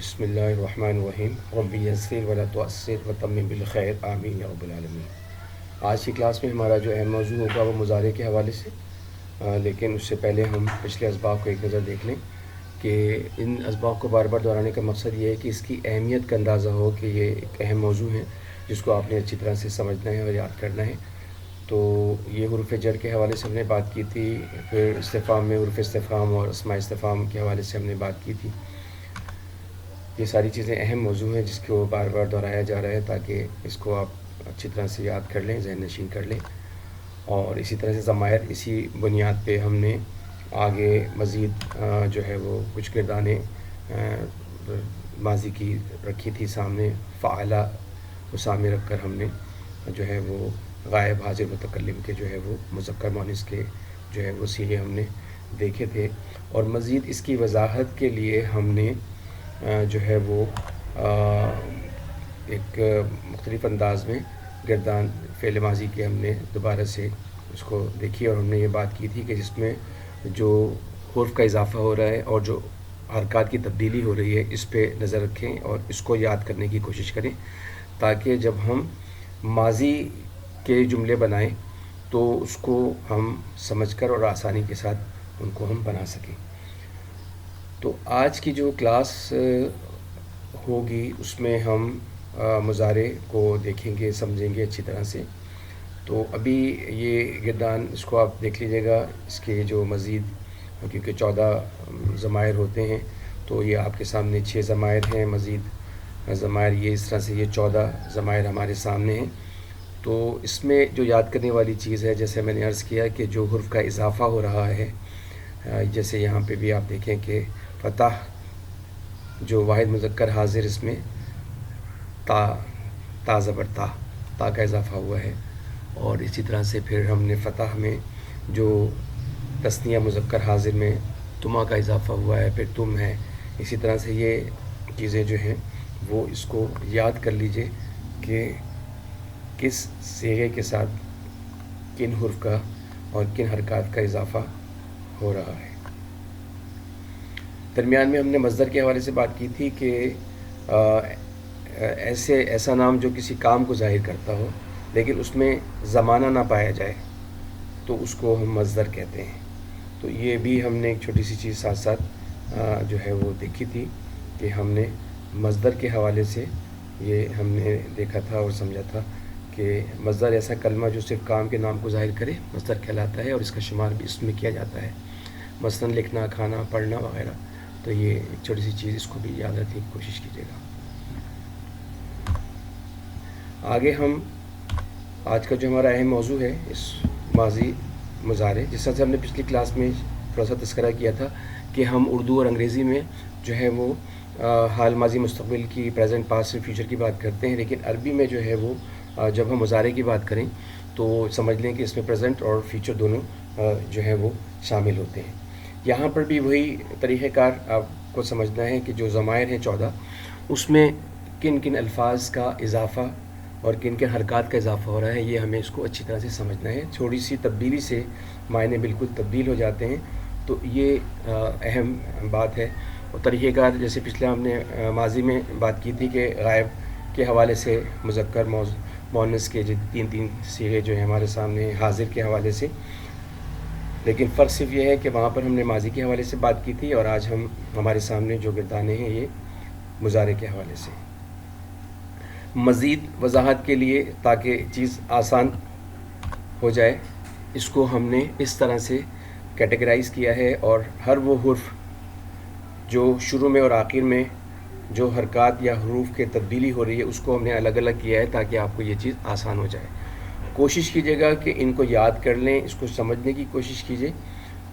بسم اللہ الرحمن الرحیم رب یسر ولا تعسر وتمم بالخیر آمین یا رب العالمین۔ آج کی کلاس میں ہمارا جو اہم موضوع ہوگا وہ مضارع کے حوالے سے، لیکن اس سے پہلے ہم پچھلے اسباق کو ایک نظر دیکھ لیں کہ ان اسباق کو بار بار دہرانے کا مقصد یہ ہے کہ اس کی اہمیت کا اندازہ ہو کہ یہ ایک اہم موضوع ہے جس کو آپ نے اچھی طرح سے سمجھنا ہے اور یاد کرنا ہے۔ تو یہ حروف جر کے حوالے سے ہم نے بات کی تھی، پھر استفہام میں حروف استفہام اور اسماء استفہام کے حوالے سے ہم نے بات کی تھی۔ یہ ساری چیزیں اہم موضوع ہیں جس کو بار بار دہرایا جا رہا ہے تاکہ اس کو آپ اچھی طرح سے یاد کر لیں، ذہن نشین کر لیں۔ اور اسی طرح سے ضمائر، اسی بنیاد پہ ہم نے آگے مزید جو ہے وہ کچھ گردانیں ماضی کی رکھی تھی سامنے، فعلہ کو سامنے رکھ کر ہم نے جو ہے وہ غائب حاضر متکلم کے جو ہے وہ مذکر مؤنث کے جو ہے وہ صیغے ہم نے دیکھے تھے۔ اور مزید اس کی وضاحت کے لیے ہم نے جو ہے وہ ایک مختلف انداز میں گردان فعل ماضی کے ہم نے دوبارہ سے اس کو دیکھی، اور ہم نے یہ بات کی تھی کہ جس میں جو حرف کا اضافہ ہو رہا ہے اور جو حرکات کی تبدیلی ہو رہی ہے اس پہ نظر رکھیں اور اس کو یاد کرنے کی کوشش کریں تاکہ جب ہم ماضی کے جملے بنائیں تو اس کو ہم سمجھ کر اور آسانی کے ساتھ ان کو ہم بنا سکیں۔ تو آج کی جو کلاس ہوگی اس میں ہم مضارع کو دیکھیں گے، سمجھیں گے اچھی طرح سے۔ تو ابھی یہ گردان اس کو آپ دیکھ لیجیے گا، اس کے جو مزید کیونکہ 14 ضمائر ہوتے ہیں تو یہ آپ کے سامنے 6 ضمائر ہیں، مزید ضمائر یہ اس طرح سے یہ 14 ضمائر ہمارے سامنے ہیں۔ تو اس میں جو یاد کرنے والی چیز ہے، جیسے میں نے عرض کیا کہ جو حرف کا اضافہ ہو رہا ہے، جیسے یہاں پہ بھی آپ دیکھیں کہ فتح جو واحد مذکر حاضر، اس میں تا زبر تا کا اضافہ ہوا ہے، اور اسی طرح سے پھر ہم نے فتح میں جو تثنیہ مذکر حاضر میں تما کا اضافہ ہوا ہے، پھر تم ہے۔ اسی طرح سے یہ چیزیں جو ہیں وہ اس کو یاد کر لیجئے کہ کس صیغے کے ساتھ کن حرف کا اور کن حرکات کا اضافہ ہو رہا ہے۔ درمیان میں ہم نے مصدر کے حوالے سے بات کی تھی کہ ایسا نام جو کسی کام کو ظاہر کرتا ہو لیکن اس میں زمانہ نہ پایا جائے تو اس کو ہم مصدر کہتے ہیں۔ تو یہ بھی ہم نے ایک چھوٹی سی چیز ساتھ ساتھ جو ہے وہ دیکھی تھی کہ ہم نے مصدر کے حوالے سے یہ ہم نے دیکھا تھا اور سمجھا تھا کہ مصدر ایسا کلمہ جو صرف کام کے نام کو ظاہر کرے مصدر کہلاتا ہے، اور اس کا شمار بھی اس میں کیا جاتا ہے، مثلاً لکھنا، کھانا، پڑھنا وغیرہ۔ تو یہ ایک چھوٹی سی چیز، اس کو بھی یاد رکھنے کی کوشش کیجیے گا۔ آگے ہم آج کا جو ہمارا اہم موضوع ہے اس ماضی مضارع، جس طرح سے ہم نے پچھلی کلاس میں تھوڑا سا تذکرہ کیا تھا کہ ہم اردو اور انگریزی میں جو ہے وہ حال، ماضی، مستقبل کی، پریزنٹ، پاسٹ اور فیوچر کی بات کرتے ہیں، لیکن عربی میں جو ہے وہ جب ہم مضارع کی بات کریں تو سمجھ لیں کہ اس میں پریزنٹ اور فیوچر دونوں جو ہے وہ شامل ہوتے ہیں۔ یہاں پر بھی وہی طریقہ کار آپ کو سمجھنا ہے کہ جو ضمائر ہیں 14، اس میں کن کن الفاظ کا اضافہ اور کن کن حرکات کا اضافہ ہو رہا ہے، یہ ہمیں اس کو اچھی طرح سے سمجھنا ہے۔ تھوڑی سی تبدیلی سے معنی بالکل تبدیل ہو جاتے ہیں، تو یہ اہم بات ہے۔ اور طریقہ کار جیسے پچھلے ہم نے ماضی میں بات کی تھی کہ غائب کے حوالے سے مذکر مؤنث کے جو تین صیغے جو ہیں ہمارے سامنے، حاضر کے حوالے سے، لیکن فرق صرف یہ ہے کہ وہاں پر ہم نے ماضی کے حوالے سے بات کی تھی اور آج ہمارے سامنے جو گردانے ہیں یہ مضارع کے حوالے سے۔ مزید وضاحت کے لیے تاکہ چیز آسان ہو جائے، اس کو ہم نے اس طرح سے کیٹیگرائز کیا ہے، اور ہر وہ حرف جو شروع میں اور آخر میں جو حرکات یا حروف کے تبدیلی ہو رہی ہے اس کو ہم نے الگ الگ کیا ہے تاکہ آپ کو یہ چیز آسان ہو جائے۔ کوشش کیجیے گا کہ ان کو یاد کر لیں، اس کو سمجھنے کی کوشش کیجیے،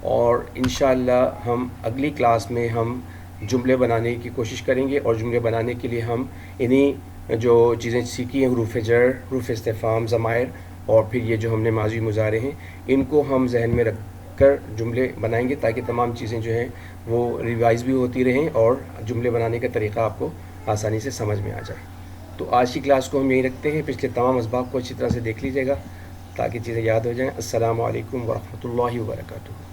اور انشاءاللہ ہم اگلی کلاس میں ہم جملے بنانے کی کوشش کریں گے، اور جملے بنانے کے لیے ہم انہی جو چیزیں سیکھی ہیں، حروف جر، حروف استفہام، ضمائر، اور پھر یہ جو ہم نے ماضی مضارع ہیں، ان کو ہم ذہن میں رکھ کر جملے بنائیں گے تاکہ تمام چیزیں جو ہیں وہ ریوائز بھی ہوتی رہیں اور جملے بنانے کا طریقہ آپ کو آسانی سے سمجھ میں آ جائے۔ تو آج کی کلاس کو ہم یہیں رکھتے ہیں، پچھلے تمام اسباق کو اچھی طرح سے دیکھ لیجیے گا تاکہ چیزیں یاد ہو جائیں۔ السلام علیکم ورحمۃ اللہ وبرکاتہ۔